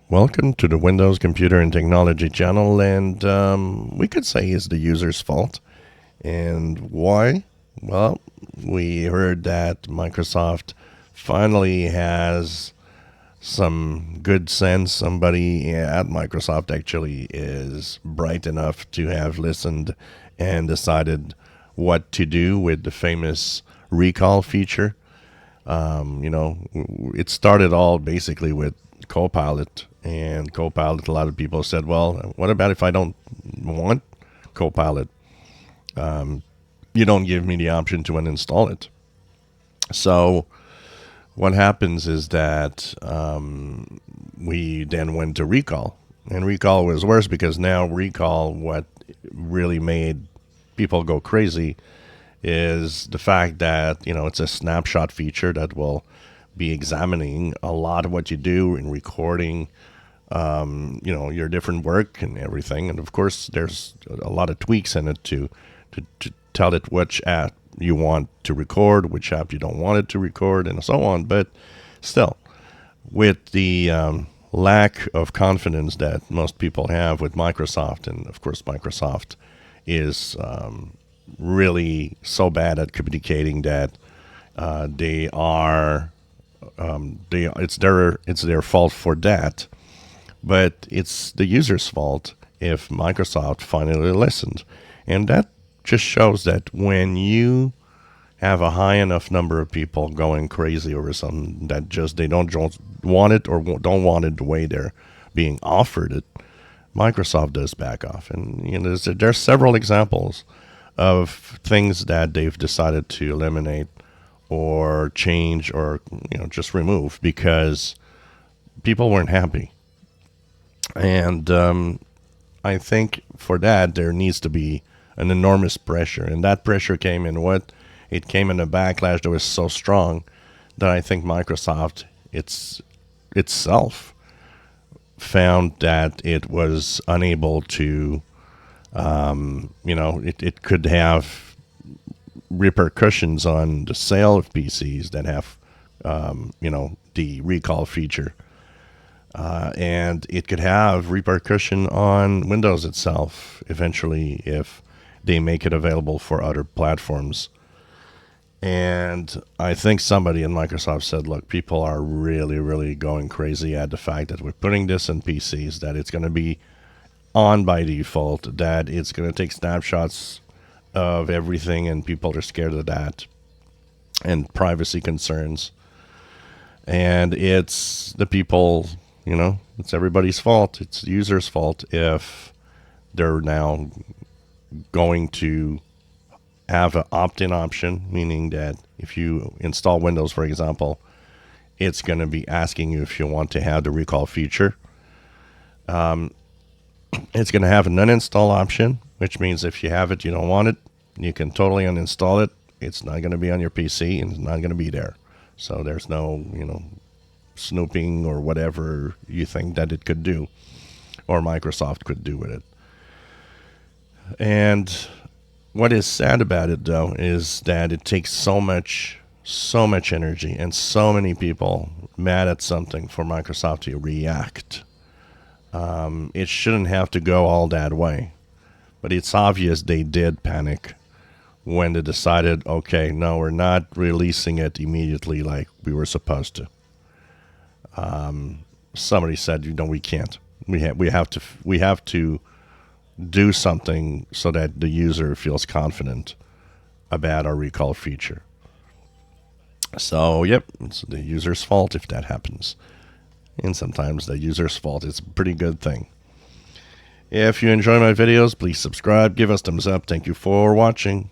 Welcome to the Windows Computer and Technology channel, and we could say it's the user's fault. And why? Well, we heard that Microsoft finally has some good sense. Somebody at Microsoft actually is bright enough to have listened and decided what to do with the famous recall feature. It started all basically with Copilot, and Copilot. A lot of people said, "Well, what about if I don't want Copilot? You don't give me the option to uninstall it." So what happens is that we then went to recall, and recall was worse because now recall, what really made people go crazy is the fact that it's a snapshot feature that will be examining a lot of what you do in recording, your different work and everything. And of course, there's a lot of tweaks in it to tell it which app you want to record, which app you don't want it to record, and so on. But still, with the lack of confidence that most people have with Microsoft, and of course, Microsoft is really so bad at communicating that it's their fault for that, but it's the user's fault if Microsoft finally listened. And that just shows that when you have a high enough number of people going crazy over something that just they don't want it or don't want it the way they're being offered it, Microsoft does back off. And there's several examples of things that they've decided to eliminate or change or just remove because people weren't happy. And I think for that there needs to be an enormous pressure, and that pressure came in what? It came in a backlash that was so strong that I think Microsoft itself found that it was unable to, it could have repercussions on the sale of PCs that have, the recall feature. And it could have repercussion on Windows itself eventually if they make it available for other platforms. And I think somebody in Microsoft said, look, people are really, really going crazy at the fact that we're putting this in PCs, that it's going to be on by default, that it's going to take snapshots of everything, and people are scared of that, and privacy concerns. And it's the people, it's everybody's fault. It's the user's fault if they're now going to have an opt-in option, meaning that if you install Windows, for example, it's going to be asking you if you want to have the recall feature. It's going to have an uninstall option, which means if you have it, you don't want it, you can totally uninstall it. It's not going to be on your PC and it's not going to be there. So there's no, snooping or whatever you think that it could do or Microsoft could do with it. And what is sad about it, though, is that it takes so much energy and so many people mad at something for Microsoft to react. It shouldn't have to go all that way. But it's obvious they did panic when they decided, okay, no, we're not releasing it immediately like we were supposed to. Somebody said, we can't. We have to do something so that the user feels confident about our recall feature. So, yep, it's the user's fault if that happens. And sometimes the user's fault is a pretty good thing. If you enjoy my videos, please subscribe, give us thumbs up. Thank you for watching.